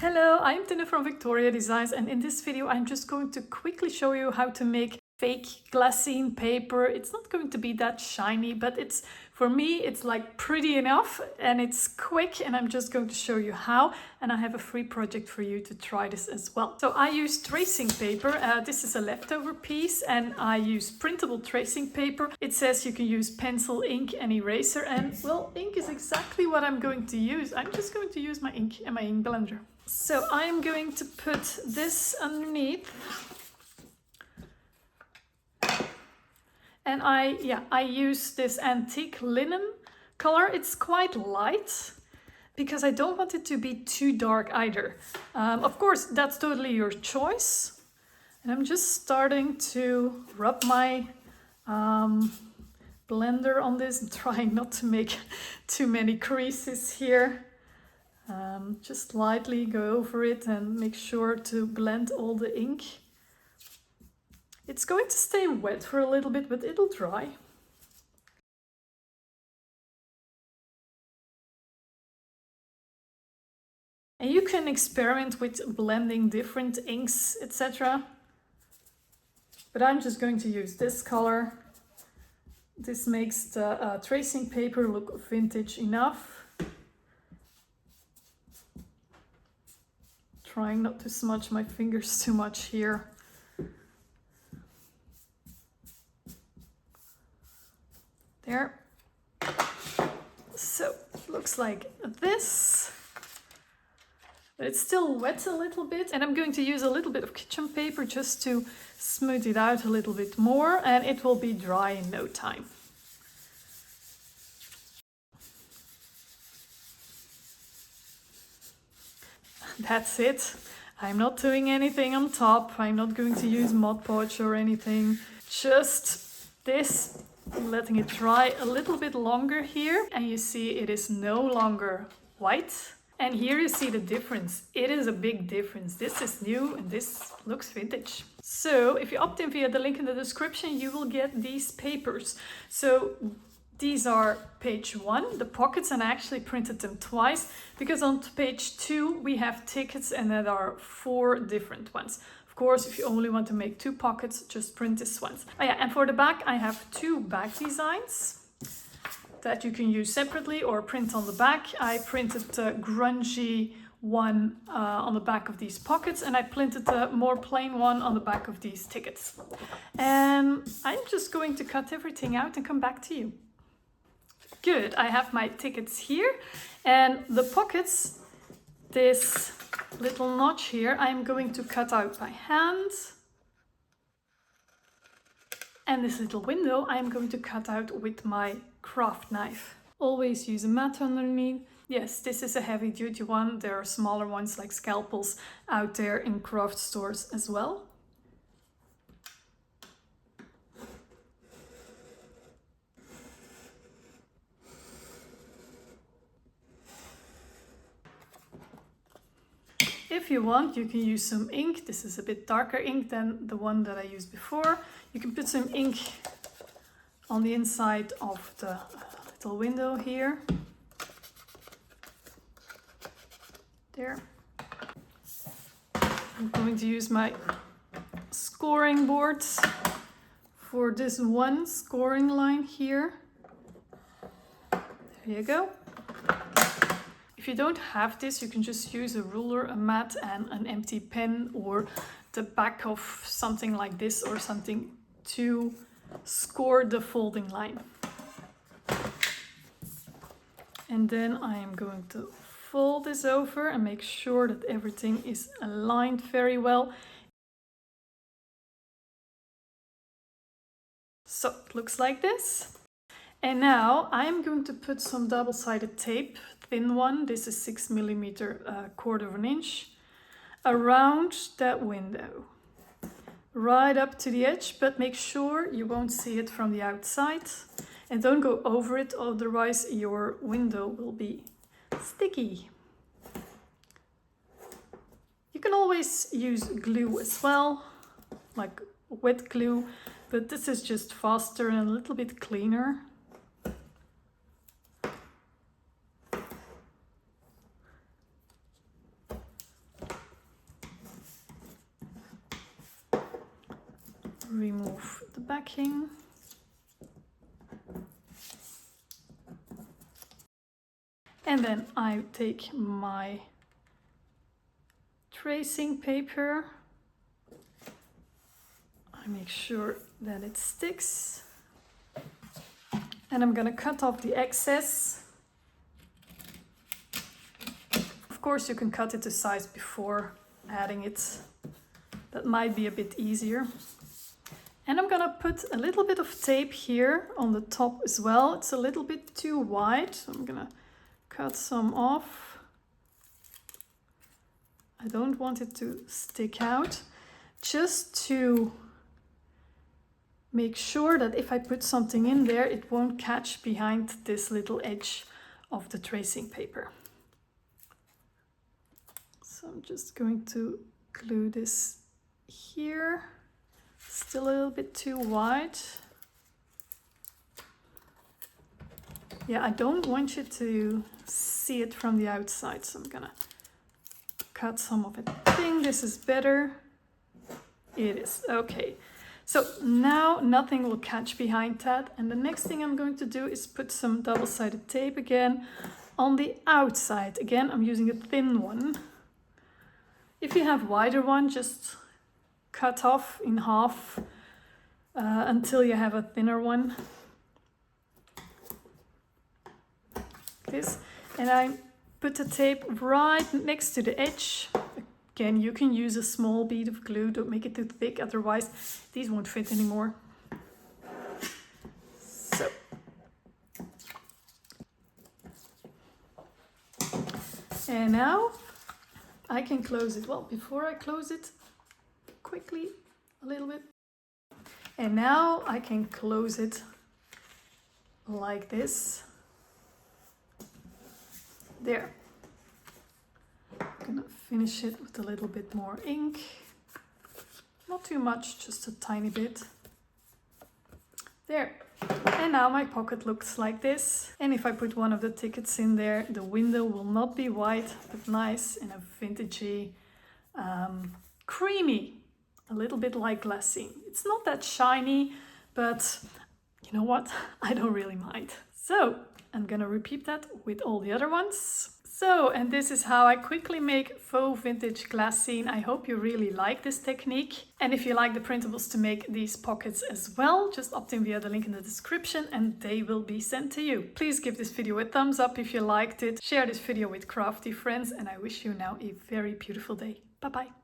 Hello, I'm Tina from Victoria Designs, and in this video I'm just going to quickly show you how to make fake glassine paper. It's not going to be that shiny, but for me it's like pretty enough and it's quick, and I'm just going to show you how, and I have a free project for you to try this as well. So I use tracing paper. This is a leftover piece, and I use printable tracing paper. It says you can use pencil, ink and eraser, and well, ink is exactly what I'm going to use. I'm just going to use my ink and my ink blender. So I'm going to put this underneath, and I use this antique linen color. It's quite light because I don't want it to be too dark either. Of course, that's totally your choice. And I'm just starting to rub my blender on this and trying not to make too many creases here. Just lightly go over it and make sure to blend all the ink. It's going to stay wet for a little bit, but it'll dry. And you can experiment with blending different inks, etc. But I'm just going to use this color. This makes the tracing paper look vintage enough. Trying not to smudge my fingers too much here. There. So it looks like this. But it's still wet a little bit, and I'm going to use a little bit of kitchen paper just to smooth it out a little bit more, and it will be dry in no time. That's it. I'm not doing anything on top. I'm not going to use Mod Podge or anything. Just this, letting it dry a little bit longer here. And you see it is no longer white. And here you see the difference. It is a big difference. This is new and this looks vintage. So if you opt in via the link in the description, you will get these papers. So these are page 1, the pockets, and I actually printed them twice because on page 2 we have tickets, and there are 4 different ones. Of course, if you only want to make 2 pockets, just print this one. Oh yeah, and for the back I have 2 back designs that you can use separately or print on the back. I printed the grungy one on the back of these pockets, and I printed the more plain one on the back of these tickets. And I'm just going to cut everything out and come back to you. Good, I have my tickets here, and the pockets, this little notch here, I'm going to cut out by hand. And this little window I'm going to cut out with my craft knife. Always use a mat underneath. Yes, this is a heavy duty one. There are smaller ones like scalpels out there in craft stores as well. If you want, you can use some ink. This is a bit darker ink than the one that I used before. You can put some ink on the inside of the little window here. There. I'm going to use my scoring boards for this one scoring line here. There you go. If you don't have this, you can just use a ruler, a mat and an empty pen, or the back of something like this or something to score the folding line. And then I am going to fold this over and make sure that everything is aligned very well. So it looks like this. And now I'm going to put some double-sided tape, thin one, this is 6 millimeter, quarter of an inch, around that window. Right up to the edge, but make sure you won't see it from the outside. And don't go over it, otherwise your window will be sticky. You can always use glue as well, like wet glue, but this is just faster and a little bit cleaner. remove the backing. And then I take my tracing paper. I make sure that it sticks. And I'm gonna cut off the excess. Of course, you can cut it to size before adding it. That might be a bit easier. And I'm gonna put a little bit of tape here on the top as well. It's a little bit too wide, so I'm gonna cut some off. I don't want it to stick out, just to make sure that if I put something in there, it won't catch behind this little edge of the tracing paper. So I'm just going to glue this here. Still a little bit too wide. Yeah, I don't want you to see it from the outside, so I'm gonna cut some of it. I think this is better. It is, okay. So now nothing will catch behind that. And the next thing I'm going to do is put some double-sided tape again on the outside. Again, I'm using a thin one. If you have a wider one, just cut off in half until you have a thinner one. This, and I put the tape right next to the edge. Again, you can use a small bead of glue, don't make it too thick, otherwise these won't fit anymore. So, and now I can close it. Well, before I close it, quickly a little bit. And now I can close it like this. There. I'm gonna finish it with a little bit more ink. Not too much, just a tiny bit. There. And now my pocket looks like this. And if I put one of the tickets in there, the window will not be white, but nice in a vintagey, creamy, a little bit like Glassine. It's not that shiny, but you know what? I don't really mind. So I'm gonna repeat that with all the other ones. So, and this is how I quickly make faux vintage Glassine. I hope you really like this technique. And if you like the printables to make these pockets as well, just opt in via the link in the description and they will be sent to you. Please give this video a thumbs up if you liked it. Share this video with crafty friends and I wish you now a very beautiful day. Bye bye.